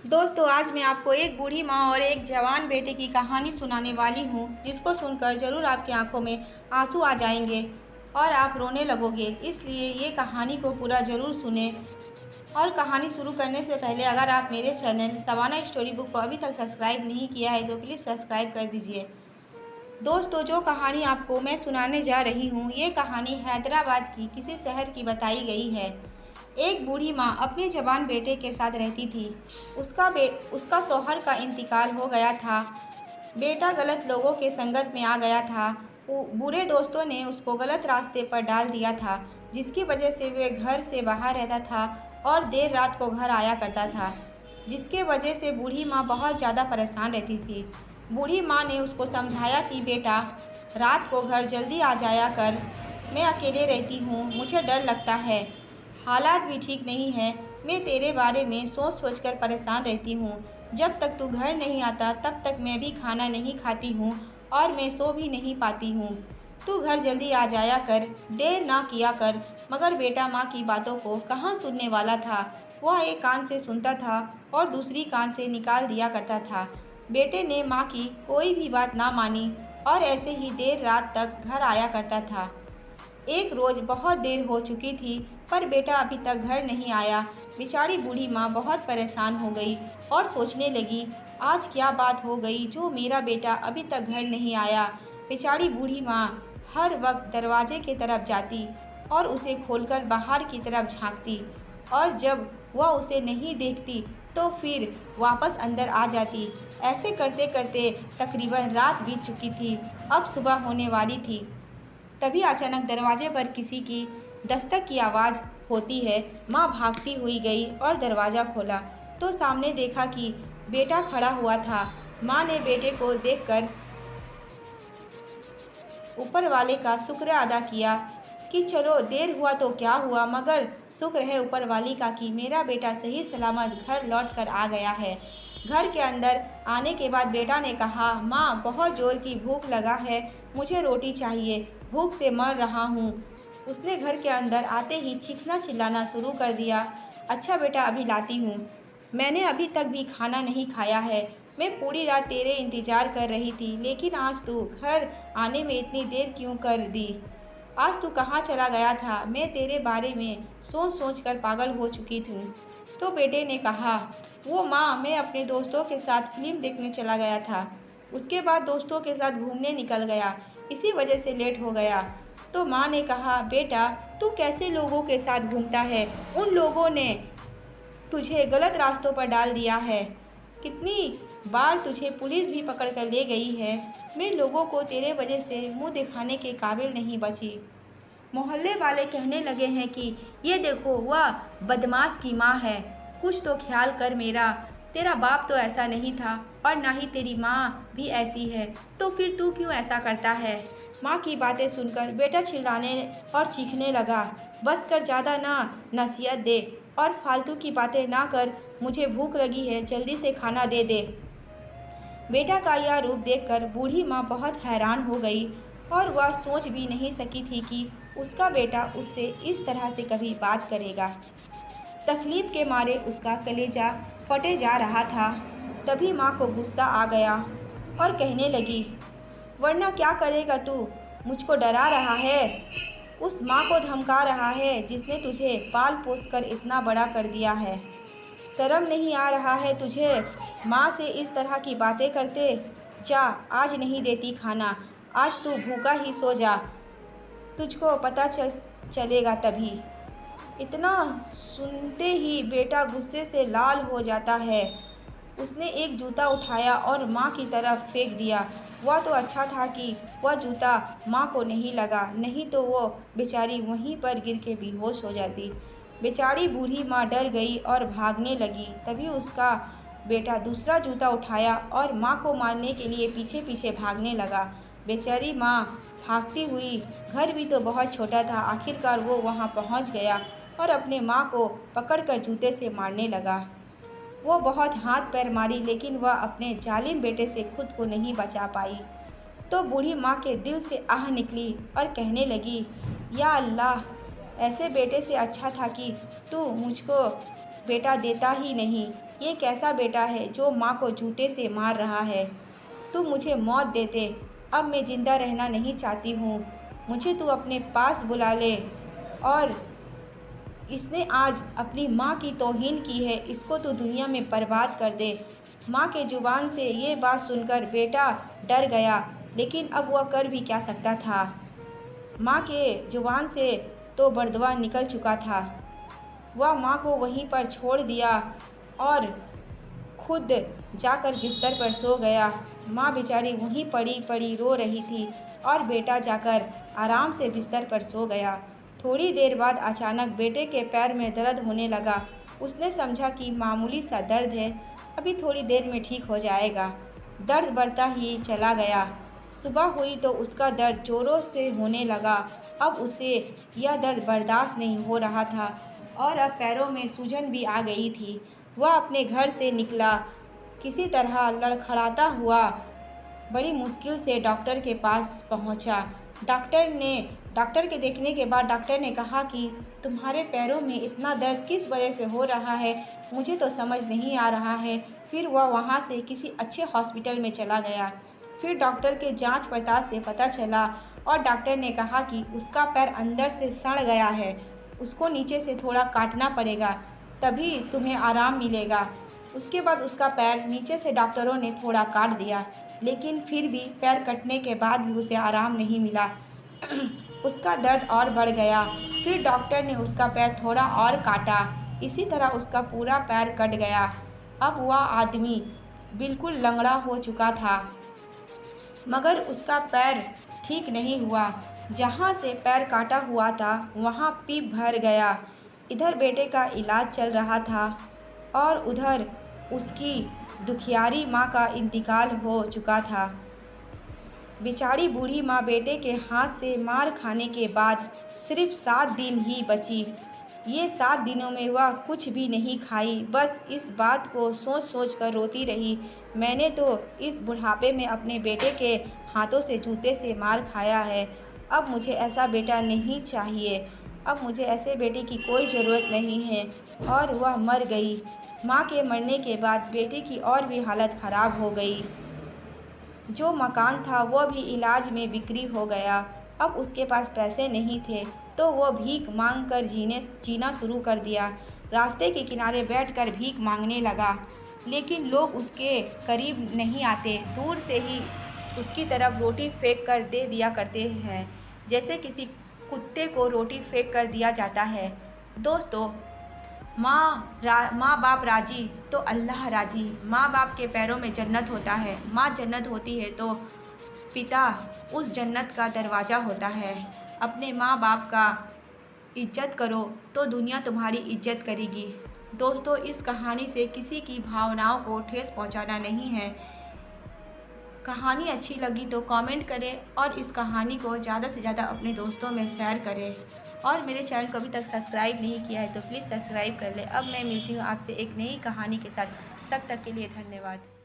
दोस्तों, आज मैं आपको एक बूढ़ी माँ और एक जवान बेटे की कहानी सुनाने वाली हूँ, जिसको सुनकर ज़रूर आपकी आंखों में आंसू आ जाएंगे और आप रोने लगोगे। इसलिए ये कहानी को पूरा ज़रूर सुने। और कहानी शुरू करने से पहले अगर आप मेरे चैनल सवाना स्टोरी बुक को अभी तक सब्सक्राइब नहीं किया है तो प्लीज़ सब्सक्राइब कर दीजिए। दोस्तों, जो कहानी आपको मैं सुनाने जा रही हूँ, ये कहानी हैदराबाद की किसी शहर की बताई गई है। एक बूढ़ी माँ अपने जवान बेटे के साथ रहती थी। उसका शौहर का इंतकाल हो गया था। बेटा गलत लोगों के संगत में आ गया था। बुरे दोस्तों ने उसको गलत रास्ते पर डाल दिया था, जिसकी वजह से वे घर से बाहर रहता था और देर रात को घर आया करता था, जिसके वजह से बूढ़ी माँ बहुत ज़्यादा परेशान रहती थी। बूढ़ी माँ ने उसको समझाया कि बेटा, रात को घर जल्दी आ जाया कर। मैं अकेले रहती हूँ, मुझे डर लगता है। हालात भी ठीक नहीं है। मैं तेरे बारे में सोच सोच कर परेशान रहती हूँ। जब तक तू घर नहीं आता तब तक मैं भी खाना नहीं खाती हूँ और मैं सो भी नहीं पाती हूँ। तू घर जल्दी आ जाया कर, देर ना किया कर। मगर बेटा माँ की बातों को कहाँ सुनने वाला था। वह एक कान से सुनता था और दूसरी कान से निकाल दिया करता था। बेटे ने माँ की कोई भी बात ना मानी और ऐसे ही देर रात तक घर आया करता था। एक रोज़ बहुत देर हो चुकी थी, पर बेटा अभी तक घर नहीं आया। बेचारी बूढ़ी माँ बहुत परेशान हो गई और सोचने लगी, आज क्या बात हो गई जो मेरा बेटा अभी तक घर नहीं आया। बेचारी बूढ़ी माँ हर वक्त दरवाजे की तरफ जाती और उसे खोलकर बाहर की तरफ झांकती, और जब वह उसे नहीं देखती तो फिर वापस अंदर आ जाती। ऐसे करते करते तकरीबन रात बीत चुकी थी। अब सुबह होने वाली थी। तभी अचानक दरवाजे पर किसी की दस्तक की आवाज़ होती है। माँ भागती हुई गई और दरवाज़ा खोला तो सामने देखा कि बेटा खड़ा हुआ था। माँ ने बेटे को देखकर ऊपर वाले का शुक्र अदा किया कि चलो देर हुआ तो क्या हुआ, मगर शुक्र है ऊपर वाली का कि मेरा बेटा सही सलामत घर लौट कर आ गया है। घर के अंदर आने के बाद बेटा ने कहा, माँ बहुत ज़ोर की भूख लगा है, मुझे रोटी चाहिए, भूख से मर रहा हूँ। उसने घर के अंदर आते ही चीखना चिल्लाना शुरू कर दिया। अच्छा बेटा, अभी लाती हूँ। मैंने अभी तक भी खाना नहीं खाया है। मैं पूरी रात तेरे इंतज़ार कर रही थी, लेकिन आज तू घर आने में इतनी देर क्यों कर दी। आज तू कहाँ चला गया था। मैं तेरे बारे में सोच सोच कर पागल हो चुकी थी। तो बेटे ने कहा, वो माँ, मैं अपने दोस्तों के साथ फिल्म देखने चला गया था। उसके बाद दोस्तों के साथ घूमने निकल गया, इसी वजह से लेट हो गया। तो माँ ने कहा, बेटा तू कैसे लोगों के साथ घूमता है। उन लोगों ने तुझे गलत रास्तों पर डाल दिया है। कितनी बार तुझे पुलिस भी पकड़ कर ले गई है। मैं लोगों को तेरे वजह से मुंह दिखाने के काबिल नहीं बची। मोहल्ले वाले कहने लगे हैं कि ये देखो, वह बदमाश की माँ है। कुछ तो ख्याल कर मेरा। तेरा बाप तो ऐसा नहीं था और ना ही तेरी माँ भी ऐसी है, तो फिर तू क्यों ऐसा करता है। माँ की बातें सुनकर बेटा चिल्लाने और चीखने लगा, बस कर, ज़्यादा ना नसीहत दे और फालतू की बातें ना कर। मुझे भूख लगी है, जल्दी से खाना दे दे। बेटा का यह रूप देखकर बूढ़ी माँ बहुत हैरान हो गई और वह सोच भी नहीं सकी थी कि उसका बेटा उससे इस तरह से कभी बात करेगा। तकलीफ के मारे उसका कलेजा फटे जा रहा था। तभी माँ को गुस्सा आ गया और कहने लगी, वरना क्या करेगा तू, मुझको डरा रहा है। उस माँ को धमका रहा है जिसने तुझे पाल पोस कर इतना बड़ा कर दिया है। शर्म नहीं आ रहा है तुझे माँ से इस तरह की बातें करते। जा, आज नहीं देती खाना, आज तू भूखा ही सो जा, तुझको पता चलेगा तभी। इतना सुनते ही बेटा गुस्से से लाल हो जाता है। उसने एक जूता उठाया और माँ की तरफ फेंक दिया। वह तो अच्छा था कि वह जूता माँ को नहीं लगा, नहीं तो वो बेचारी वहीं पर गिर के बेहोश हो जाती। बेचारी बूढ़ी माँ डर गई और भागने लगी। तभी उसका बेटा दूसरा जूता उठाया और माँ को मारने के लिए पीछे पीछे भागने लगा। बेचारी माँ भागती हुई, घर भी तो बहुत छोटा था, आखिरकार वो वहाँ पहुँच गया और अपने माँ को पकड़कर जूते से मारने लगा। वो बहुत हाथ पैर मारी, लेकिन वह अपने जालिम बेटे से खुद को नहीं बचा पाई। तो बूढ़ी माँ के दिल से आह निकली और कहने लगी, या अल्लाह, ऐसे बेटे से अच्छा था कि तू मुझको बेटा देता ही नहीं। ये कैसा बेटा है जो माँ को जूते से मार रहा है। तू मुझे मौत दे दे, अब मैं ज़िंदा रहना नहीं चाहती हूँ। मुझे तू अपने पास बुला ले। और इसने आज अपनी माँ की तौहीन की है, इसको तो दुनिया में बर्बाद कर दे। माँ के ज़ुबान से ये बात सुनकर बेटा डर गया, लेकिन अब वह कर भी क्या सकता था। माँ के ज़ुबान से तो बर्दवा निकल चुका था। वह माँ को वहीं पर छोड़ दिया और खुद जाकर बिस्तर पर सो गया। माँ बेचारी वहीं पड़ी पड़ी रो रही थी और बेटा जाकर आराम से बिस्तर पर सो गया। थोड़ी देर बाद अचानक बेटे के पैर में दर्द होने लगा। उसने समझा कि मामूली सा दर्द है, अभी थोड़ी देर में ठीक हो जाएगा। दर्द बढ़ता ही चला गया। सुबह हुई तो उसका दर्द ज़ोरों से होने लगा। अब उसे यह दर्द बर्दाश्त नहीं हो रहा था और अब पैरों में सूजन भी आ गई थी। वह अपने घर से निकला, किसी तरह लड़खड़ाता हुआ बड़ी मुश्किल से डॉक्टर के पास पहुंचा। डॉक्टर के देखने के बाद डॉक्टर ने कहा कि तुम्हारे पैरों में इतना दर्द किस वजह से हो रहा है, मुझे तो समझ नहीं आ रहा है। फिर वह वहां से किसी अच्छे हॉस्पिटल में चला गया। फिर डॉक्टर के जांच पड़ताल से पता चला और डॉक्टर ने कहा कि उसका पैर अंदर से सड़ गया है, उसको नीचे से थोड़ा काटना पड़ेगा, तभी तुम्हें आराम मिलेगा। उसके बाद उसका पैर नीचे से डॉक्टरों ने थोड़ा काट दिया, लेकिन फिर भी पैर कटने के बाद भी उसे आराम नहीं मिला। उसका दर्द और बढ़ गया। फिर डॉक्टर ने उसका पैर थोड़ा और काटा, इसी तरह उसका पूरा पैर कट गया। अब वह आदमी बिल्कुल लंगड़ा हो चुका था, मगर उसका पैर ठीक नहीं हुआ। जहाँ से पैर काटा हुआ था वहाँ पीप भर गया। इधर बेटे का इलाज चल रहा था और उधर उसकी दुखियारी माँ का इंतकाल हो चुका था। बेचारी बूढ़ी माँ बेटे के हाथ से मार खाने के बाद सिर्फ 7 दिन ही बची। ये 7 दिनों में वह कुछ भी नहीं खाई, बस इस बात को सोच सोच कर रोती रही। मैंने तो इस बुढ़ापे में अपने बेटे के हाथों से जूते से मार खाया है। अब मुझे ऐसा बेटा नहीं चाहिए। अब मुझे ऐसे बेटे की कोई ज़रूरत नहीं है। और वह मर गई। माँ के मरने के बाद बेटे की और भी हालत ख़राब हो गई। जो मकान था वह भी इलाज में बिक्री हो गया। अब उसके पास पैसे नहीं थे तो वह भीख मांग कर जीना शुरू कर दिया। रास्ते के किनारे बैठकर भीख मांगने लगा, लेकिन लोग उसके करीब नहीं आते, दूर से ही उसकी तरफ रोटी फेंक कर दे दिया करते हैं, जैसे किसी कुत्ते को रोटी फेंक कर दिया जाता है। दोस्तों, माँ बाप राजी तो अल्लाह राजी। माँ बाप के पैरों में जन्नत होता है। माँ जन्नत होती है तो पिता उस जन्नत का दरवाज़ा होता है। अपने माँ बाप का इज्जत करो तो दुनिया तुम्हारी इज्जत करेगी। दोस्तों, इस कहानी से किसी की भावनाओं को ठेस पहुँचाना नहीं है। कहानी अच्छी लगी तो कमेंट करें और इस कहानी को ज़्यादा से ज़्यादा अपने दोस्तों में शेयर करें। और मेरे चैनल को अभी तक सब्सक्राइब नहीं किया है तो प्लीज़ सब्सक्राइब कर लें। अब मैं मिलती हूँ आपसे एक नई कहानी के साथ, तब तक के लिए धन्यवाद।